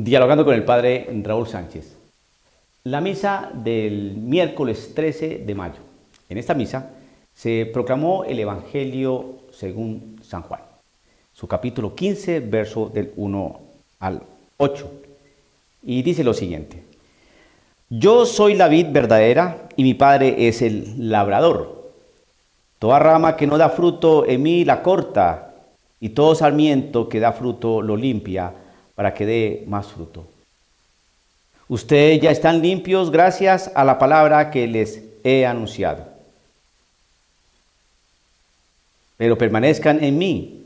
Dialogando con el padre Raúl Sánchez. La misa del miércoles 13 de mayo. En esta misa se proclamó el Evangelio según San Juan, su capítulo 15, verso del 1 al 8. Y dice lo siguiente: Yo soy la vid verdadera y mi Padre es el labrador. Toda rama que no da fruto en mí la corta, y todo sarmiento que da fruto lo limpia, para que dé más fruto. Ustedes ya están limpios gracias a la palabra que les he anunciado. Pero permanezcan en mí,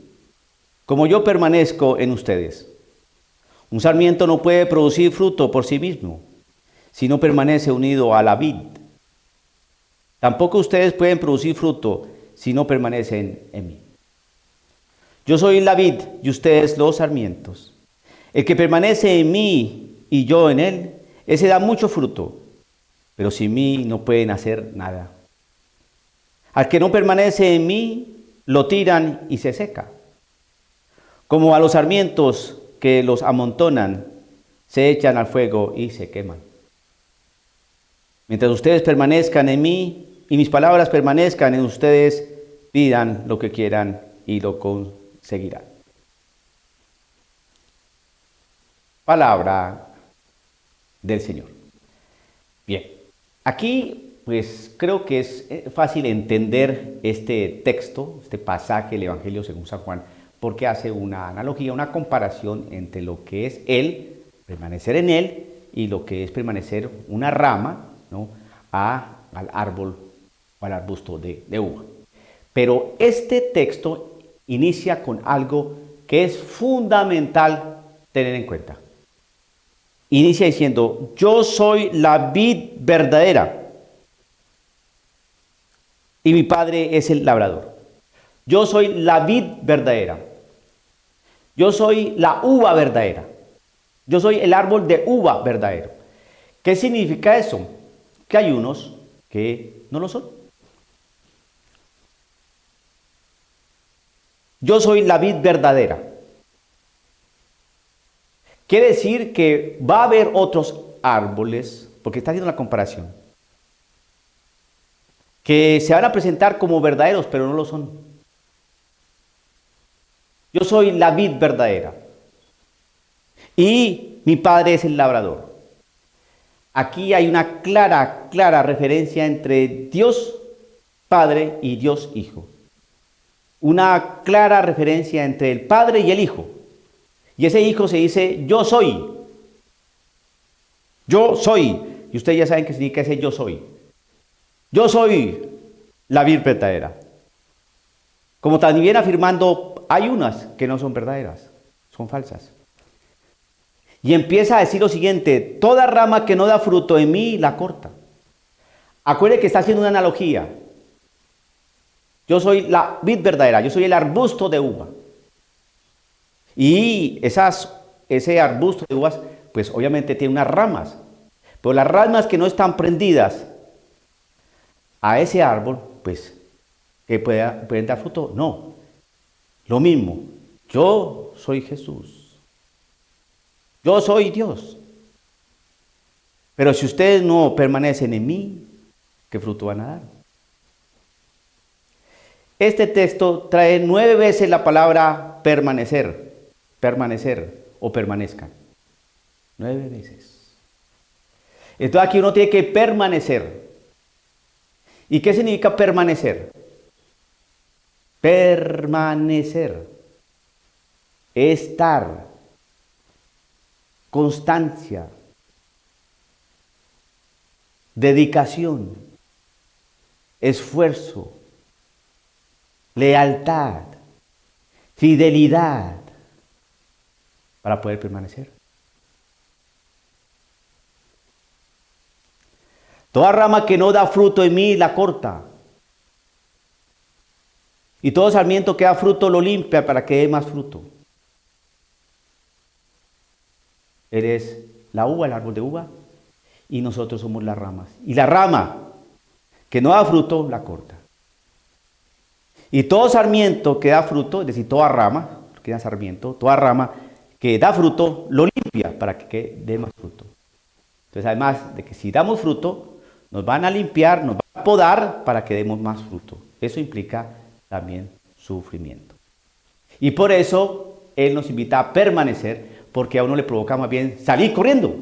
como yo permanezco en ustedes. Un sarmiento no puede producir fruto por sí mismo, si no permanece unido a la vid. Tampoco ustedes pueden producir fruto si no permanecen en mí. Yo soy la vid y ustedes los sarmientos. El que permanece en mí y yo en él, ese da mucho fruto, pero sin mí no pueden hacer nada. Al que no permanece en mí, lo tiran y se seca. Como a los sarmientos que los amontonan, se echan al fuego y se queman. Mientras ustedes permanezcan en mí y mis palabras permanezcan en ustedes, pidan lo que quieran y lo conseguirán. Palabra del Señor. Bien, aquí pues creo que es fácil entender este texto, este pasaje del Evangelio según San Juan, porque hace una analogía, una comparación entre lo que es Él, permanecer en Él, y lo que es permanecer una rama, ¿no?, al árbol o al arbusto de uva. Pero este texto inicia con algo que es fundamental tener en cuenta. Inicia diciendo: yo soy la vid verdadera y mi Padre es el labrador. Yo soy la vid verdadera. Yo soy la uva verdadera. Yo soy el árbol de uva verdadero. ¿Qué significa eso? Que hay unos que no lo son. Yo soy la vid verdadera. Quiere decir que va a haber otros árboles, porque está haciendo la comparación, que se van a presentar como verdaderos, pero no lo son. Yo soy la vid verdadera y mi Padre es el labrador. Aquí hay una clara referencia entre Dios Padre y Dios Hijo. Una clara referencia entre el Padre y el Hijo. Y ese Hijo se dice: yo soy. Yo soy. Y ustedes ya saben qué significa ese yo soy. Yo soy la vid verdadera. Como también afirmando, hay unas que no son verdaderas, son falsas. Y empieza a decir lo siguiente: toda rama que no da fruto en mí la corta. Acuérdense que está haciendo una analogía. Yo soy la vid verdadera, yo soy el arbusto de uva. Y ese arbusto de uvas, pues obviamente tiene unas ramas. Pero las ramas que no están prendidas a ese árbol, pues, que pueden dar fruto, no. Lo mismo, yo soy Jesús. Yo soy Dios. Pero si ustedes no permanecen en mí, ¿qué fruto van a dar? Este texto trae 9 veces la palabra permanecer o permanezcan. 9 veces. Entonces aquí uno tiene que permanecer. ¿Y qué significa permanecer? Permanecer. Estar. Constancia. Dedicación. Esfuerzo. Lealtad. Fidelidad. Para poder permanecer. Toda rama que no da fruto en mí la corta. Y todo sarmiento que da fruto lo limpia para que dé más fruto. Él es la uva, el árbol de uva, y nosotros somos las ramas. Y la rama que no da fruto la corta. Y todo sarmiento que da fruto, es decir, toda rama, que da sarmiento, toda rama que da fruto, lo limpia limpia para que dé más fruto. Entonces, además de que si damos fruto, nos van a limpiar, nos van a podar para que demos más fruto. Eso implica también sufrimiento. Y por eso Él nos invita a permanecer, porque a uno le provoca más bien salir corriendo.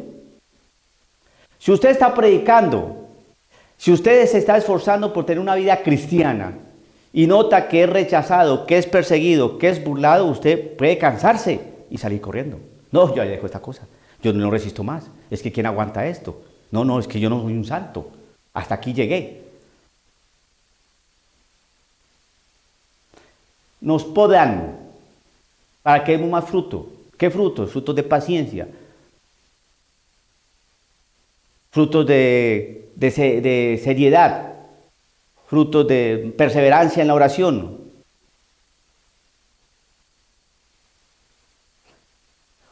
Si usted está predicando, si usted se está esforzando por tener una vida cristiana y nota que es rechazado, que es perseguido, que es burlado, usted puede cansarse y salir corriendo. No, yo ya dejo esta cosa, yo no resisto más. Es que ¿quién aguanta esto? No, es que yo no soy un santo. Hasta aquí llegué. Nos podan para que demos más fruto. ¿Qué frutos? Frutos de paciencia. Frutos de seriedad. Frutos de perseverancia en la oración.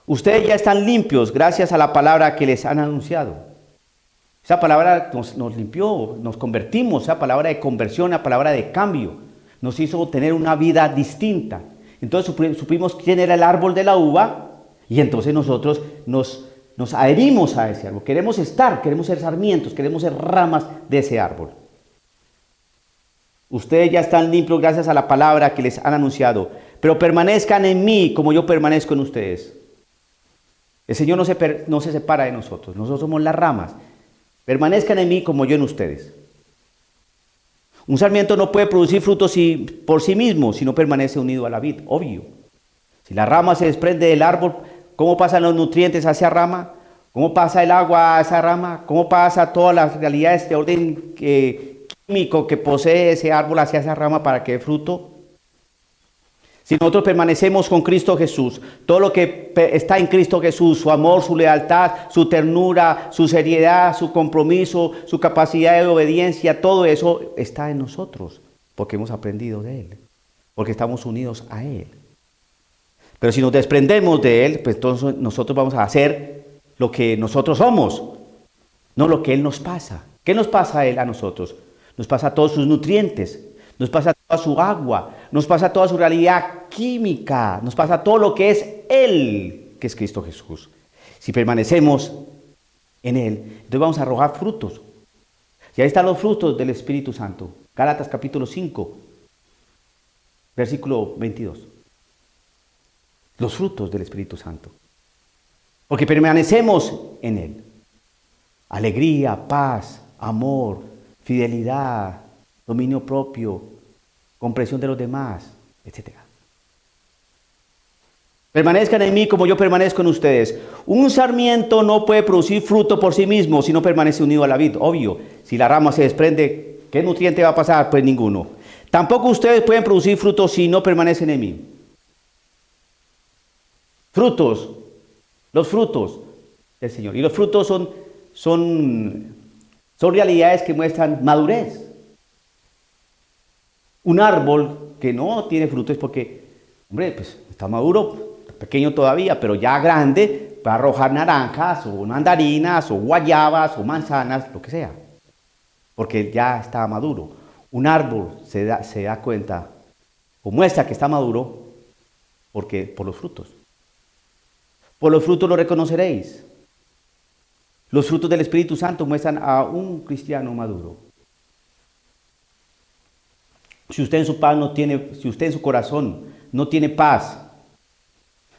Ustedes ya están limpios gracias a la palabra que les han anunciado. Esa palabra nos limpió, nos convertimos, esa palabra de conversión, la palabra de cambio, nos hizo tener una vida distinta. Entonces supimos quién era el árbol de la uva y entonces nosotros nos adherimos a ese árbol. Queremos ser sarmientos, queremos ser ramas de ese árbol. Ustedes ya están limpios gracias a la palabra que les han anunciado, pero permanezcan en mí como yo permanezco en ustedes. El Señor no se separa de nosotros, nosotros somos las ramas. Permanezcan en mí como yo en ustedes. Un sarmiento no puede producir frutos por sí mismo si no permanece unido a la vid, obvio. Si la rama se desprende del árbol, ¿cómo pasan los nutrientes a esa rama? ¿Cómo pasa el agua a esa rama? ¿Cómo pasa todas las realidades de orden químico que posee ese árbol hacia esa rama para que dé fruto? Si nosotros permanecemos con Cristo Jesús, todo lo que está en Cristo Jesús, su amor, su lealtad, su ternura, su seriedad, su compromiso, su capacidad de obediencia, todo eso está en nosotros, porque hemos aprendido de Él, porque estamos unidos a Él. Pero si nos desprendemos de Él, pues entonces nosotros vamos a hacer lo que nosotros somos, no lo que Él nos pasa. ¿Qué nos pasa a Él a nosotros? Nos pasa todos sus nutrientes, nos pasa toda su agua, nos pasa toda su realidad química, nos pasa todo lo que es Él, que es Cristo Jesús. Si permanecemos en Él, entonces vamos a arrojar frutos. Y ahí están los frutos del Espíritu Santo. Gálatas capítulo 5, versículo 22. Los frutos del Espíritu Santo. Porque permanecemos en Él. Alegría, paz, amor, fidelidad, dominio propio, comprensión de los demás, etc. Permanezcan en mí como yo permanezco en ustedes. Un sarmiento no puede producir fruto por sí mismo si no permanece unido a la vid. Obvio, si la rama se desprende, ¿qué nutriente va a pasar? Pues ninguno. Tampoco ustedes pueden producir frutos si no permanecen en mí. Frutos, los frutos del Señor. Y los frutos son realidades que muestran madurez. Un árbol que no tiene frutos es porque, hombre, pues está maduro, pequeño todavía, pero ya grande, va a arrojar naranjas o mandarinas o guayabas o manzanas, lo que sea, porque ya está maduro. Un árbol se da cuenta o muestra que está maduro por los frutos. Por los frutos lo reconoceréis. Los frutos del Espíritu Santo muestran a un cristiano maduro. Si usted en su paz si usted en su corazón no tiene paz,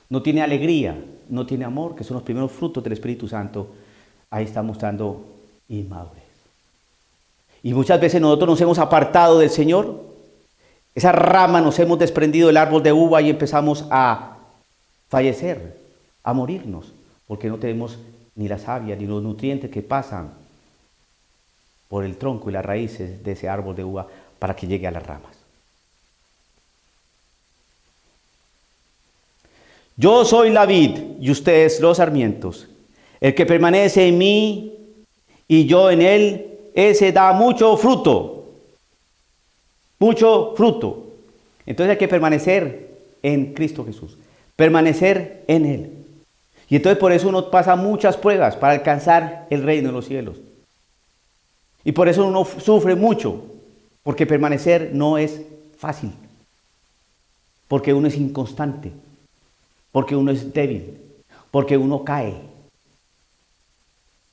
no tiene alegría, no tiene amor, que son los primeros frutos del Espíritu Santo, ahí está mostrando inmadurez. Y muchas veces nosotros nos hemos apartado del Señor, esa rama nos hemos desprendido del árbol de uva y empezamos a fallecer, a morirnos, porque no tenemos ni la savia ni los nutrientes que pasan por el tronco y las raíces de ese árbol de uva para que llegue a las ramas. Yo soy la vid y ustedes los sarmientos. El que permanece en mí y yo en él, ese da mucho fruto. Mucho fruto. Entonces hay que permanecer en Cristo Jesús. Permanecer en Él. Y entonces por eso uno pasa muchas pruebas para alcanzar el reino de los cielos. Y por eso uno sufre mucho. Porque permanecer no es fácil. Porque uno es inconstante. Porque uno es débil. porque uno cae,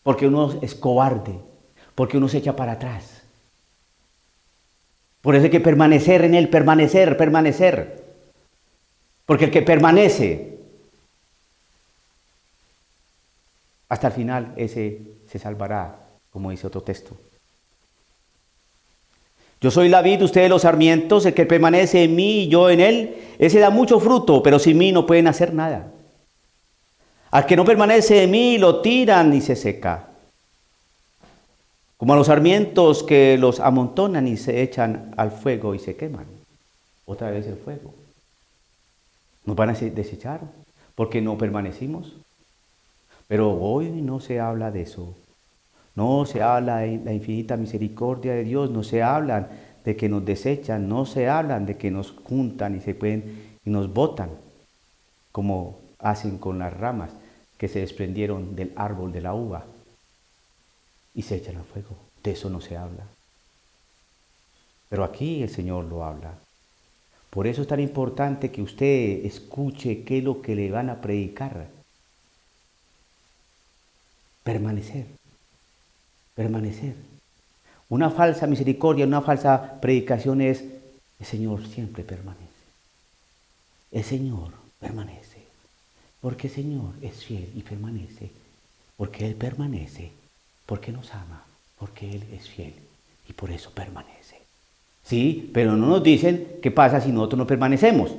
porque uno es cobarde, porque uno se echa para atrás. Por eso hay que permanecer en Él, permanecer. Porque el que permanece hasta el final, ese se salvará, como dice otro texto. Yo soy la vid, ustedes los sarmientos, el que permanece en mí y yo en él, ese da mucho fruto, pero sin mí no pueden hacer nada. Al que no permanece en mí, lo tiran y se seca. Como a los sarmientos que los amontonan y se echan al fuego y se queman. Otra vez el fuego. Nos van a desechar porque no permanecimos. Pero hoy no se habla de eso. No se habla de la infinita misericordia de Dios, no se hablan de que nos desechan, no se hablan de que nos juntan y nos botan, como hacen con las ramas que se desprendieron del árbol de la uva y se echan al fuego. De eso no se habla. Pero aquí el Señor lo habla. Por eso es tan importante que usted escuche qué es lo que le van a predicar. Permanecer. Una falsa misericordia, una falsa predicación es, el Señor siempre permanece. El Señor permanece. Porque el Señor es fiel y permanece. Porque Él permanece. Porque nos ama. Porque Él es fiel. Y por eso permanece. Sí, pero no nos dicen qué pasa si nosotros no permanecemos.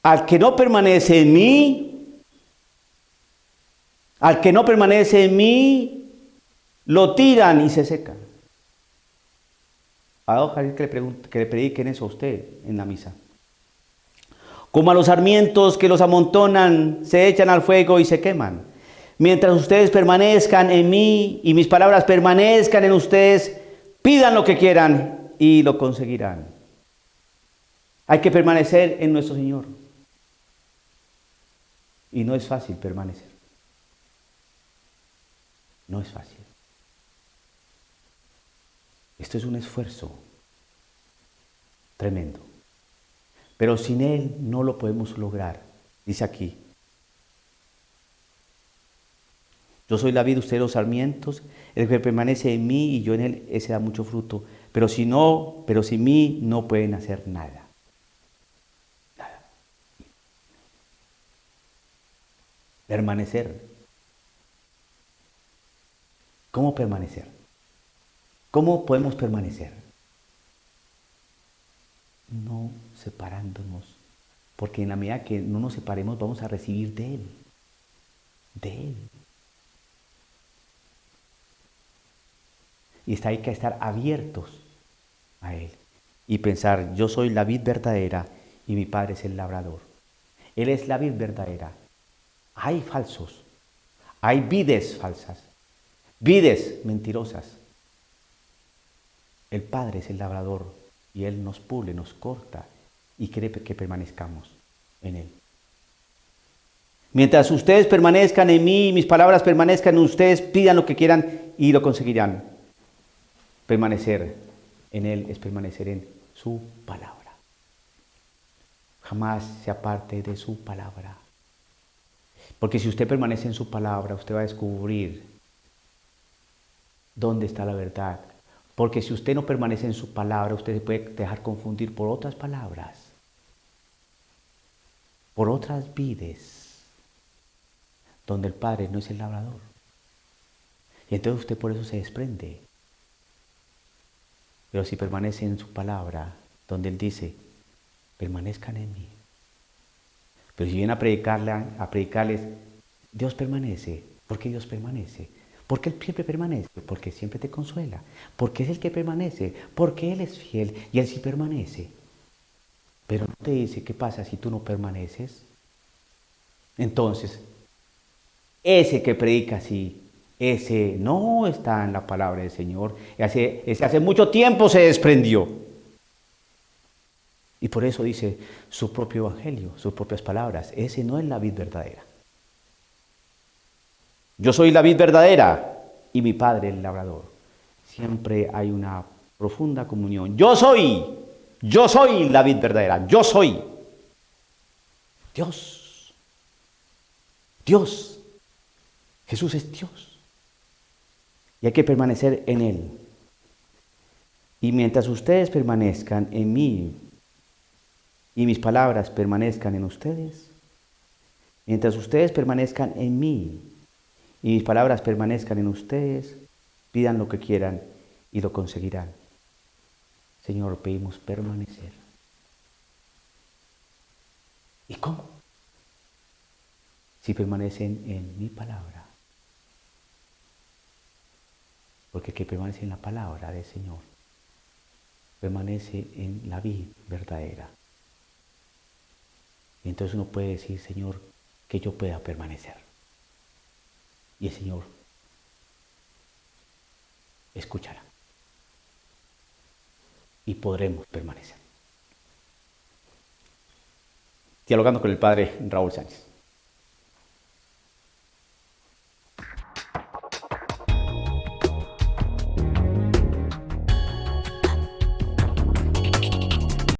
Al que no permanece en mí, lo tiran y se secan. Ojalá que le prediquen eso a usted en la misa. Como a los sarmientos que los amontonan, se echan al fuego y se queman. Mientras ustedes permanezcan en mí y mis palabras permanezcan en ustedes, pidan lo que quieran y lo conseguirán. Hay que permanecer en nuestro Señor. Y no es fácil permanecer. No es fácil. Esto es un esfuerzo tremendo. Pero sin Él no lo podemos lograr. Dice aquí. Yo soy la vid, ustedes los sarmientos. El que permanece en mí y yo en Él, ese da mucho fruto. Pero sin mí no pueden hacer nada. Permanecer. ¿Cómo permanecer? ¿Cómo podemos permanecer? No separándonos. Porque en la medida que no nos separemos vamos a recibir de Él. De Él. Y hay que estar abiertos a Él. Y pensar, yo soy la vid verdadera y mi Padre es el labrador. Él es la vid verdadera. Hay falsos, hay vides falsas, vides mentirosas. El Padre es el labrador y Él nos pule, nos corta y quiere que permanezcamos en Él. Mientras ustedes permanezcan en mí y mis palabras permanezcan en ustedes, pidan lo que quieran y lo conseguirán. Permanecer en Él es permanecer en su palabra. Jamás se aparte de su palabra. Porque si usted permanece en su palabra, usted va a descubrir dónde está la verdad. Porque si usted no permanece en su palabra, usted se puede dejar confundir por otras palabras, por otras vides, donde el Padre no es el labrador. Y entonces usted por eso se desprende. Pero si permanece en su palabra, donde Él dice, permanezcan en mí. Pero si vienen a predicarles, Dios permanece. ¿Por qué Dios permanece? Porque Él siempre permanece, porque siempre te consuela, porque es el que permanece, porque Él es fiel y Él sí permanece. Pero no te dice qué pasa si tú no permaneces. Entonces, ese que predica así, ese no está en la palabra del Señor, ese hace mucho tiempo se desprendió. Y por eso dice su propio evangelio, sus propias palabras. Ese no es la vid verdadera. Yo soy la vid verdadera y mi Padre el labrador. Siempre hay una profunda comunión. Yo soy Yo soy la vid verdadera. Yo soy Dios. Dios. Jesús es Dios. Y hay que permanecer en Él. Y mientras ustedes permanezcan en mí y mis palabras permanezcan en ustedes, mientras ustedes permanezcan en mí y mis palabras permanezcan en ustedes, pidan lo que quieran y lo conseguirán. Señor, pedimos permanecer. ¿Y cómo? Si permanecen en mi palabra. Porque el que permanece en la palabra del Señor permanece en la vid verdadera. Y entonces uno puede decir, Señor, que yo pueda permanecer. Y el Señor escuchará. Y podremos permanecer. Dialogando con el Padre Raúl Sánchez.